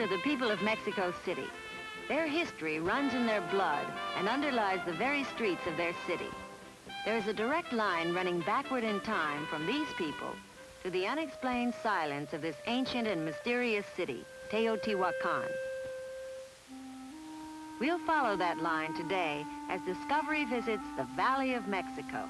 the people of Mexico City. Their history runs in their blood and underlies the very streets of their city. There is a direct line running backward in time from these people to the unexplained silence of this ancient and mysterious city, Teotihuacan. We'll follow that line today as Discovery visits the Valley of Mexico.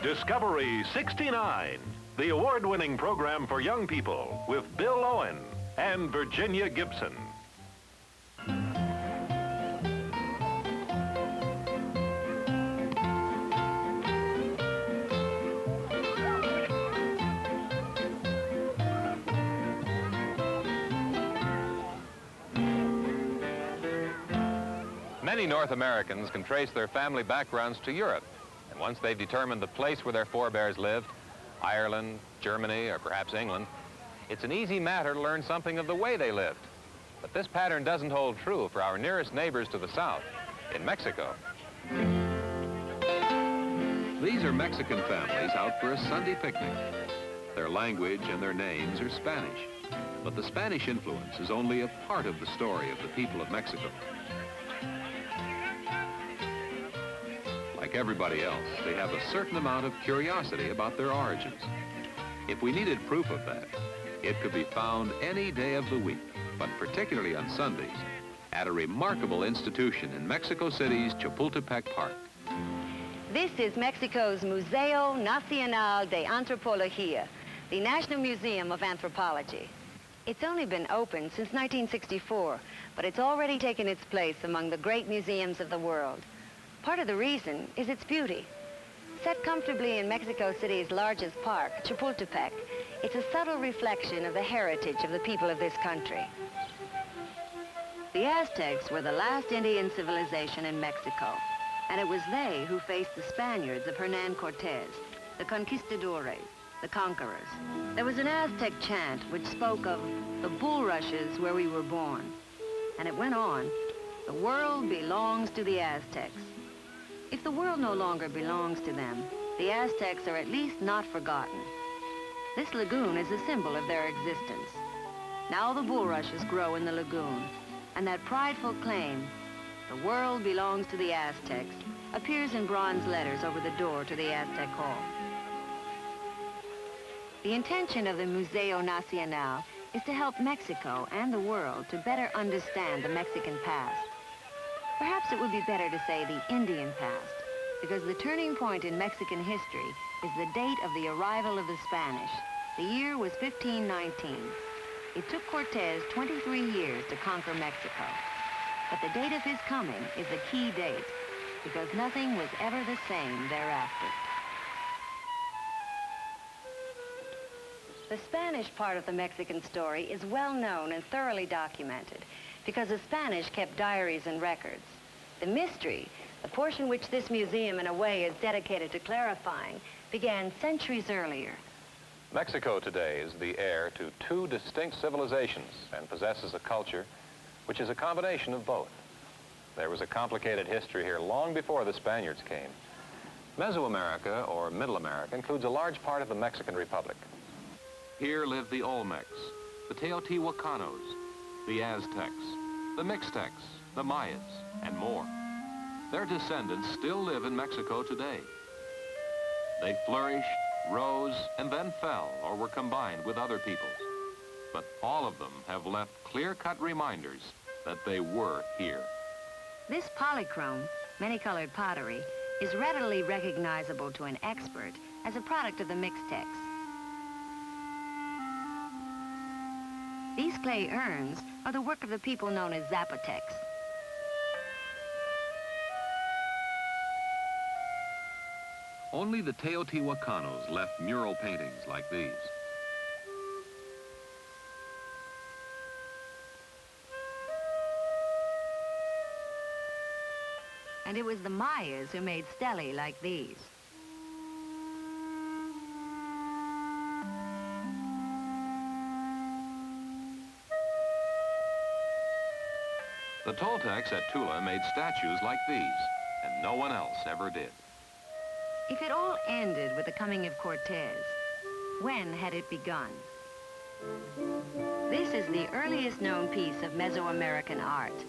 Discovery 69, the award-winning program for young people with Bill Owen and Virginia Gibson. Many North Americans can trace their family backgrounds to Europe. And once they've determined the place where their forebears lived, Ireland, Germany, or perhaps England, it's an easy matter to learn something of the way they lived. But this pattern doesn't hold true for our nearest neighbors to the south, in Mexico. These are Mexican families out for a Sunday picnic. Their language and their names are Spanish. But the Spanish influence is only a part of the story of the people of Mexico. Like everybody else, they have a certain amount of curiosity about their origins. If we needed proof of that, it could be found any day of the week, but particularly on Sundays, at a remarkable institution in Mexico City's Chapultepec Park. This is Mexico's Museo Nacional de Antropología, the National Museum of Anthropology. It's only been open since 1964, but it's already taken its place among the great museums of the world. Part of the reason is its beauty. Set comfortably in Mexico City's largest park, Chapultepec, it's a subtle reflection of the heritage of the people of this country. The Aztecs were the last Indian civilization in Mexico, and it was they who faced the Spaniards of Hernan Cortez, the conquistadores, the conquerors. There was an Aztec chant which spoke of the bulrushes where we were born, and it went on, the world belongs to the Aztecs. If the world no longer belongs to them, the Aztecs are at least not forgotten. This lagoon is a symbol of their existence. Now the bulrushes grow in the lagoon, and that prideful claim, the world belongs to the Aztecs, appears in bronze letters over the door to the Aztec Hall. The intention of the Museo Nacional is to help Mexico and the world to better understand the Mexican past. Perhaps it would be better to say the Indian past, because the turning point in Mexican history is the date of the arrival of the Spanish. The year was 1519. It took Cortez 23 years to conquer Mexico. But the date of his coming is the key date, because nothing was ever the same thereafter. The Spanish part of the Mexican story is well known and thoroughly documented, because the Spanish kept diaries and records. The mystery, the portion which this museum in a way is dedicated to clarifying, began centuries earlier. Mexico today is the heir to two distinct civilizations and possesses a culture which is a combination of both. There was a complicated history here long before the Spaniards came. Meso-America, or Middle America, includes a large part of the Mexican Republic. Here live the Olmecs, the Teotihuacanos, the Aztecs, the Mixtecs, the Mayans, and more. Their descendants still live in Mexico today. They flourished, rose, and then fell or were combined with other peoples. But all of them have left clear-cut reminders that they were here. This polychrome, many-colored pottery, is readily recognizable to an expert as a product of the Mixtecs. These clay urns are the work of the people known as Zapotecs. Only the Teotihuacanos left mural paintings like these. And it was the Mayas who made stelae like these. The Toltecs at Tula made statues like these, and no one else ever did. If it all ended with the coming of Cortez, when had it begun? This is the earliest known piece of Meso-American art.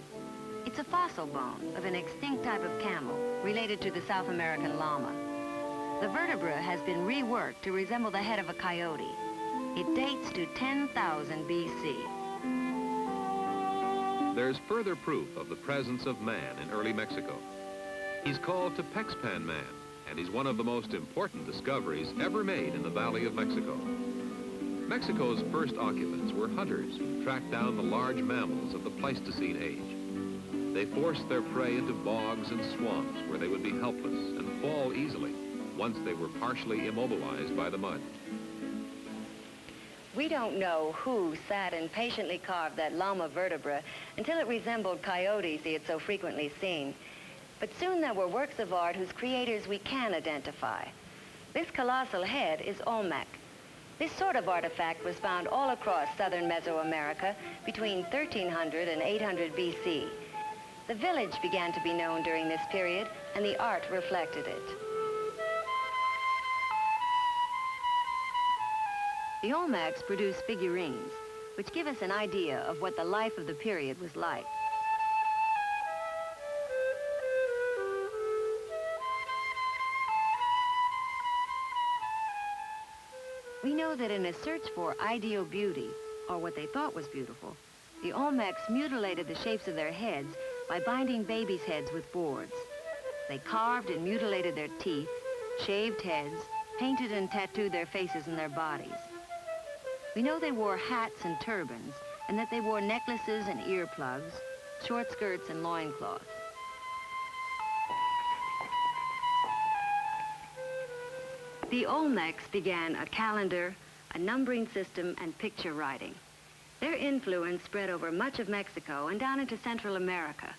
It's a fossil bone of an extinct type of camel related to the South American llama. The vertebra has been reworked to resemble the head of a coyote. It dates to 10,000 BC. There's further proof of the presence of man in early Mexico. He's called Tepexpan Man, and he's one of the most important discoveries ever made in the Valley of Mexico. Mexico's first occupants were hunters who tracked down the large mammals of the Pleistocene Age. They forced their prey into bogs and swamps where they would be helpless and fall easily once they were partially immobilized by the mud. We don't know who sat and patiently carved that llama vertebra until it resembled coyotes he had so frequently seen. But soon there were works of art whose creators we can identify. This colossal head is Olmec. This sort of artifact was found all across southern Mesoamerica between 1300 and 800 BC. The village began to be known during this period, and the art reflected it. The Olmecs produce figurines, which give us an idea of what the life of the period was like. We know that in a search for ideal beauty, or what they thought was beautiful, the Olmecs mutilated the shapes of their heads by binding babies' heads with boards. They carved and mutilated their teeth, shaved heads, painted and tattooed their faces and their bodies. We know they wore hats and turbans, and that they wore necklaces and earplugs, short skirts and loincloths. The Olmecs began a calendar, a numbering system, and picture writing. Their influence spread over much of Mexico and down into Central America.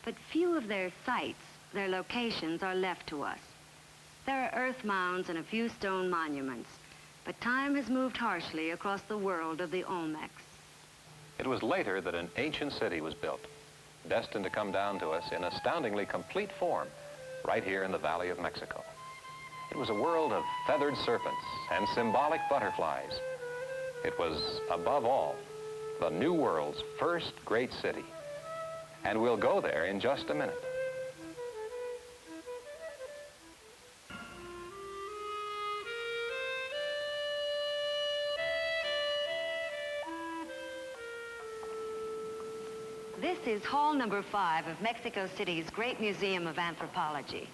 But few of their sites, their locations, are left to us. There are earth mounds and a few stone monuments, but time has moved harshly across the world of the Olmecs. It was later that an ancient city was built, destined to come down to us in astoundingly complete form, right here in the Valley of Mexico. It was a world of feathered serpents and symbolic butterflies. It was, above all, the New World's first great city. And we'll go there in just a minute. This is Hall number 5 of Mexico City's Great Museum of Anthropology.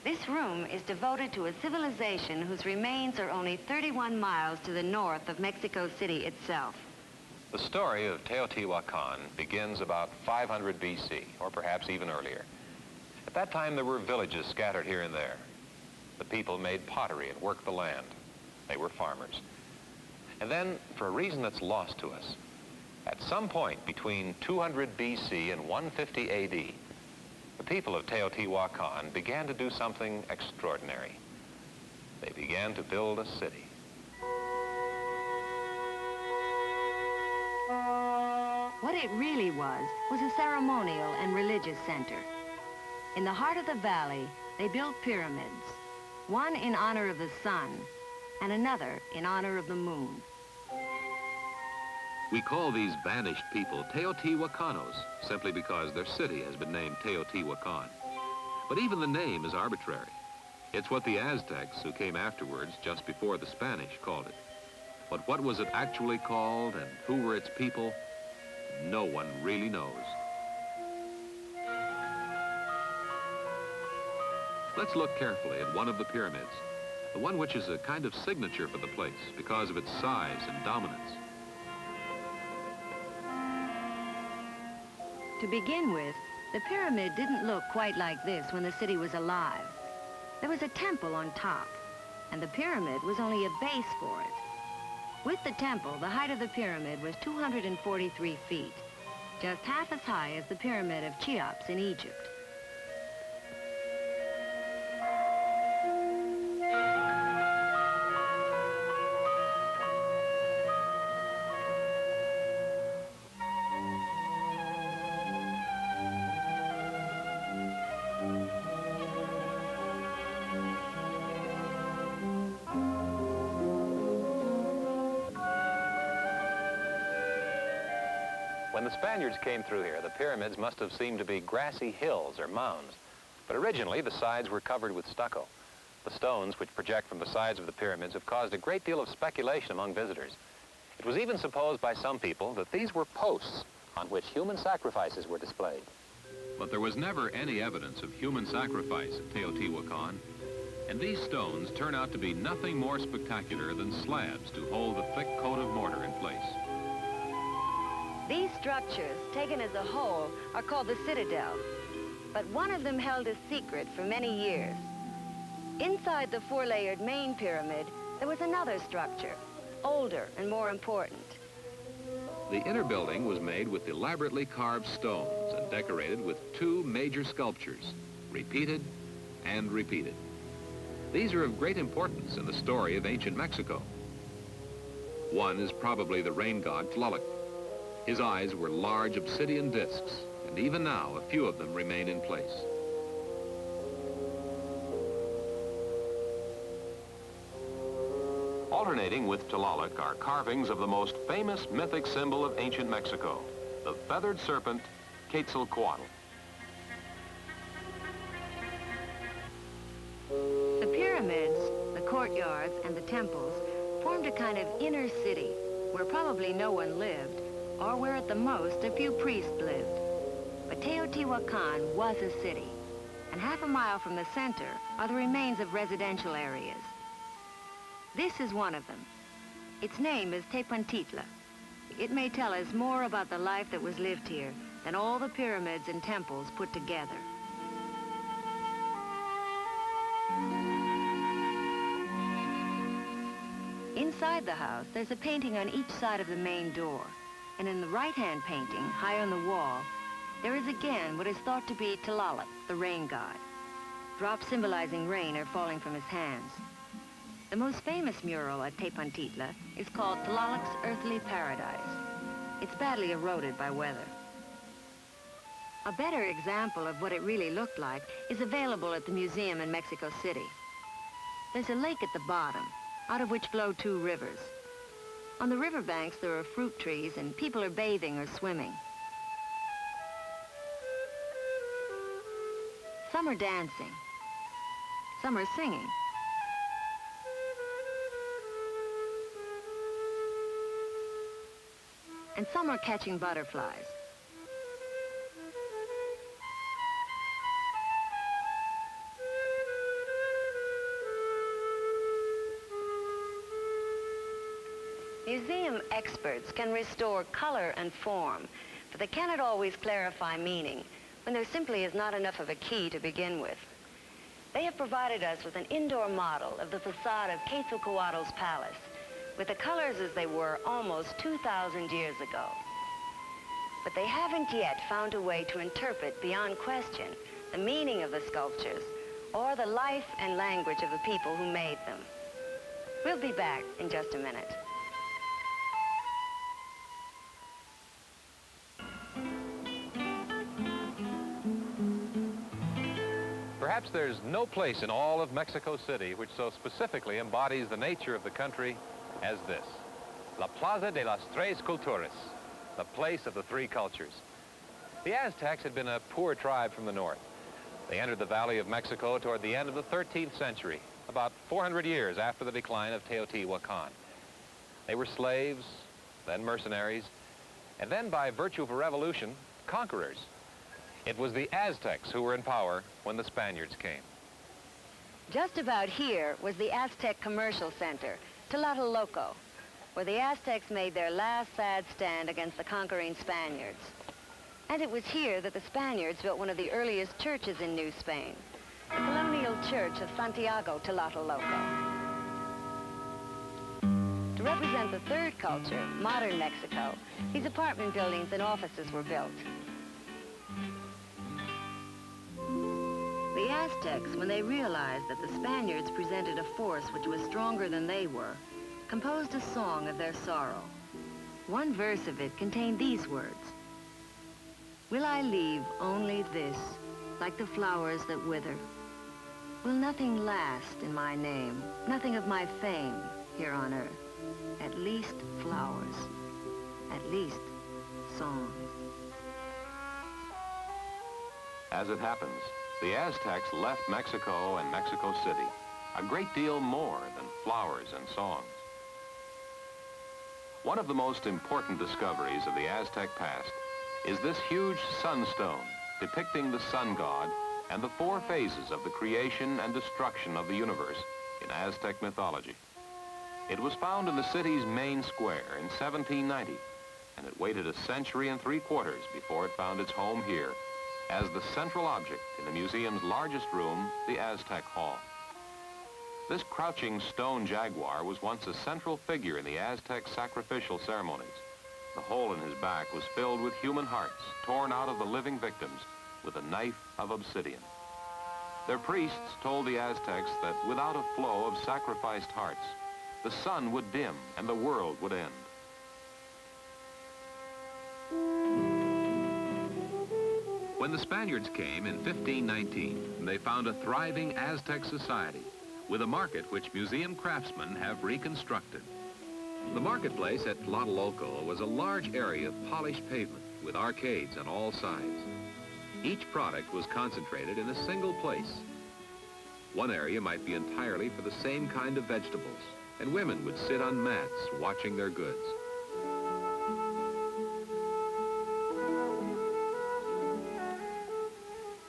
This room is devoted to a civilization whose remains are only 31 miles to the north of Mexico City itself. The story of Teotihuacan begins about 500 BC, or perhaps even earlier. At that time, there were villages scattered here and there. The people made pottery and worked the land. They were farmers. And then, for a reason that's lost to us, at some point between 200 BC and 150 AD, the people of Teotihuacan began to do something extraordinary. They began to build a city. What it really was a ceremonial and religious center. In the heart of the valley, they built pyramids, one in honor of the sun and another in honor of the moon. We call these vanished people Teotihuacanos simply because their city has been named Teotihuacan. But even the name is arbitrary. It's what the Aztecs, who came afterwards just before the Spanish, called it. But what was it actually called and who were its people? No one really knows. Let's look carefully at one of the pyramids, the one which is a kind of signature for the place because of its size and dominance. To begin with, the pyramid didn't look quite like this when the city was alive. There was a temple on top, and the pyramid was only a base for it. With the temple, the height of the pyramid was 243 feet, just half as high as the pyramid of Cheops in Egypt. When the Spaniards came through here, the pyramids must have seemed to be grassy hills or mounds. But originally, the sides were covered with stucco. The stones which project from the sides of the pyramids have caused a great deal of speculation among visitors. It was even supposed by some people that these were posts on which human sacrifices were displayed. But there was never any evidence of human sacrifice at Teotihuacan, and these stones turn out to be nothing more spectacular than slabs to hold the thick coat of mortar in place. These structures, taken as a whole, are called the citadel. But one of them held a secret for many years. Inside the four-layered main pyramid, there was another structure, older and more important. The inner building was made with elaborately carved stones and decorated with two major sculptures, repeated and repeated. These are of great importance in the story of ancient Mexico. One is probably the rain god Tlaloc. His eyes were large obsidian discs, and even now a few of them remain in place. Alternating with Tlaloc are carvings of the most famous mythic symbol of ancient Mexico, the feathered serpent Quetzalcoatl. The pyramids, the courtyards, and the temples formed a kind of inner city where probably no one lived, or where at the most a few priests lived. But Teotihuacan was a city, and half a mile from the center are the remains of residential areas. This is one of them. Its name is Tepantitla. It may tell us more about the life that was lived here than all the pyramids and temples put together. Inside the house, there's a painting on each side of the main door. And in the right-hand painting, high on the wall, there is again what is thought to be Tlaloc, the rain god. Drops symbolizing rain are falling from his hands. The most famous mural at Tepantitla is called Tlaloc's Earthly Paradise. It's badly eroded by weather. A better example of what it really looked like is available at the museum in Mexico City. There's a lake at the bottom, out of which flow two rivers. On the riverbanks, there are fruit trees, and people are bathing or swimming. Some are dancing. Some are singing. And some are catching butterflies. Museum experts can restore color and form, but they cannot always clarify meaning when there simply is not enough of a key to begin with. They have provided us with an indoor model of the facade of Quetzalcoatl's palace, with the colors as they were almost 2,000 years ago. But they haven't yet found a way to interpret beyond question the meaning of the sculptures or the life and language of the people who made them. We'll be back in just a minute. Perhaps there's no place in all of Mexico City which so specifically embodies the nature of the country as this, La Plaza de las Tres Culturas, the place of the three cultures. The Aztecs had been a poor tribe from the north. They entered the Valley of Mexico toward the end of the 13th century, about 400 years after the decline of Teotihuacan. They were slaves, then mercenaries, and then by virtue of a revolution, conquerors. It was the Aztecs who were in power when the Spaniards came. Just about here was the Aztec Commercial Center, Tlatelolco, where the Aztecs made their last sad stand against the conquering Spaniards. And it was here that the Spaniards built one of the earliest churches in New Spain, the Colonial Church of Santiago, Tlatelolco. To represent the third culture, modern Mexico, these apartment buildings and offices were built. The Aztecs, when they realized that the Spaniards presented a force which was stronger than they were, composed a song of their sorrow. One verse of it contained these words: "Will I leave only this, like the flowers that wither? Will nothing last in my name, nothing of my fame here on earth? At least flowers, at least songs." As it happens, the Aztecs left Mexico and Mexico City a great deal more than flowers and songs. One of the most important discoveries of the Aztec past is this huge sunstone depicting the sun god and the 4 phases of the creation and destruction of the universe in Aztec mythology. It was found in the city's main square in 1790, and it waited a century and 3/4 before it found its home here as the central object in the museum's largest room, the Aztec Hall. This crouching stone jaguar was once a central figure in the Aztec sacrificial ceremonies. The hole in his back was filled with human hearts torn out of the living victims with a knife of obsidian. Their priests told the Aztecs that without a flow of sacrificed hearts, the sun would dim and the world would end. When the Spaniards came in 1519, they found a thriving Aztec society with a market which museum craftsmen have reconstructed. The marketplace at Tlaloc was a large area of polished pavement with arcades on all sides. Each product was concentrated in a single place. One area might be entirely for the same kind of vegetables, and women would sit on mats watching their goods.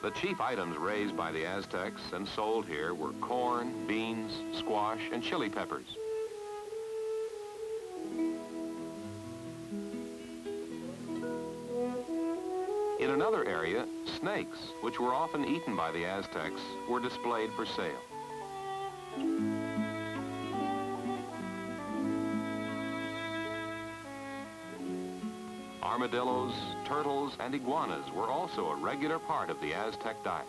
The chief items raised by the Aztecs and sold here were corn, beans, squash, and chili peppers. In another area, snakes, which were often eaten by the Aztecs, were displayed for sale. Armadillos, turtles, and iguanas were also a regular part of the Aztec diet.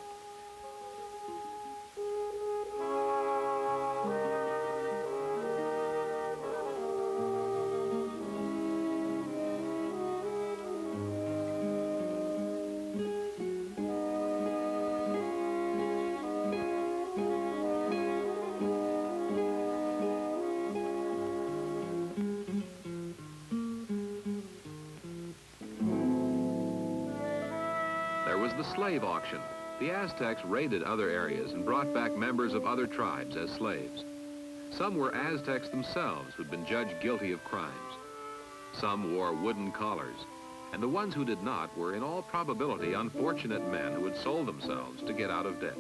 The slave auction. The Aztecs raided other areas and brought back members of other tribes as slaves. Some were Aztecs themselves who'd been judged guilty of crimes. Some wore wooden collars, and the ones who did not were in all probability unfortunate men who had sold themselves to get out of debt.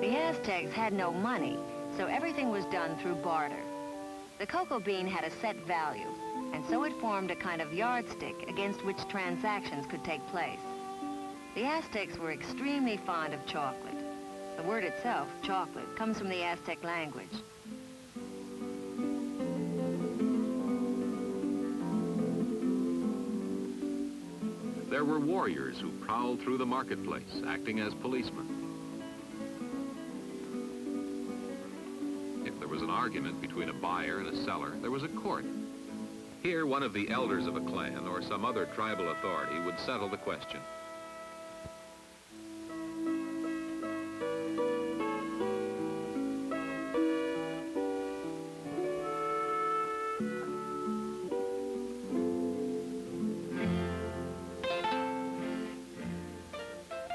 The Aztecs had no money, so everything was done through barter. The cocoa bean had a set value, and so it formed a kind of yardstick against which transactions could take place. The Aztecs were extremely fond of chocolate. The word itself, chocolate, comes from the Aztec language. There were warriors who prowled through the marketplace, acting as policemen. If there was an argument between a buyer and a seller, there was a court. Here, one of the elders of a clan or some other tribal authority would settle the question.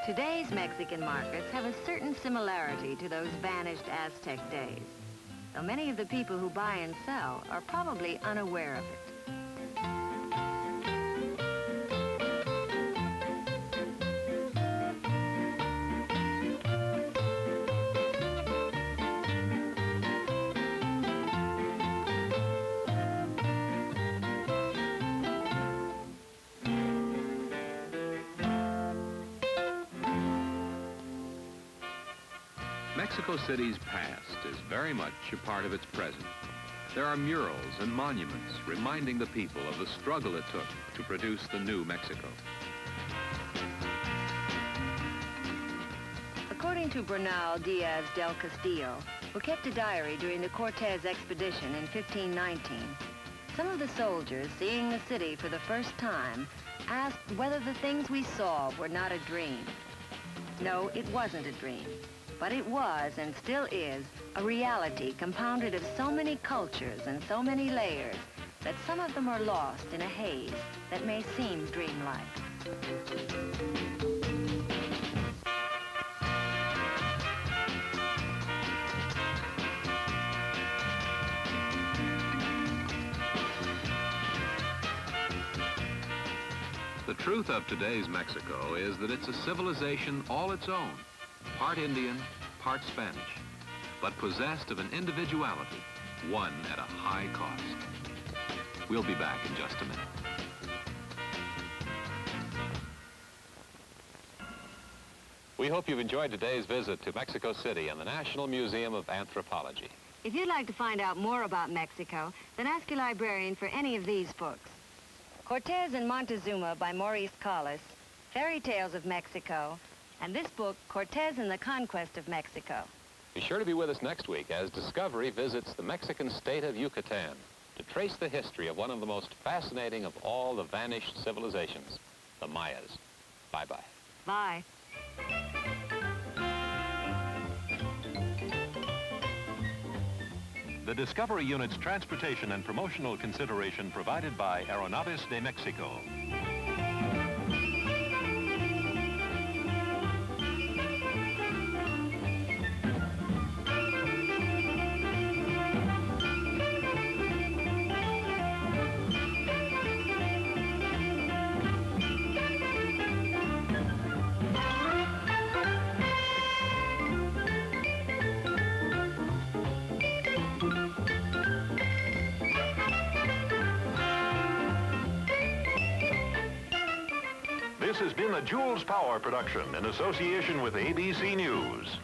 Today's Mexican markets have a certain similarity to those vanished Aztec days, though many of the people who buy and sell are probably unaware of it. Mexico City's past is very much a part of its present. There are murals and monuments reminding the people of the struggle it took to produce the new Mexico. According to Bernal Diaz del Castillo, who kept a diary during the Cortez expedition in 1519, some of the soldiers, seeing the city for the first time, asked whether the things we saw were not a dream. No, it wasn't a dream. But it was, and still is, a reality compounded of so many cultures and so many layers that some of them are lost in a haze that may seem dreamlike. The truth of today's Mexico is that it's a civilization all its own, part Indian, part Spanish, but possessed of an individuality, won at a high cost. We'll be back in just a minute. We hope you've enjoyed today's visit to Mexico City and the National Museum of Anthropology. If you'd like to find out more about Mexico, then ask your librarian for any of these books. Cortez and Montezuma by Maurice Collis, Fairy Tales of Mexico, and this book, Cortez and the Conquest of Mexico. Be sure to be with us next week as Discovery visits the Mexican state of Yucatan to trace the history of one of the most fascinating of all the vanished civilizations, the Mayas. Bye-bye. Bye. The Discovery Unit's transportation and promotional consideration provided by Aeronaves de Mexico. This has been a Jules Power production in association with ABC News.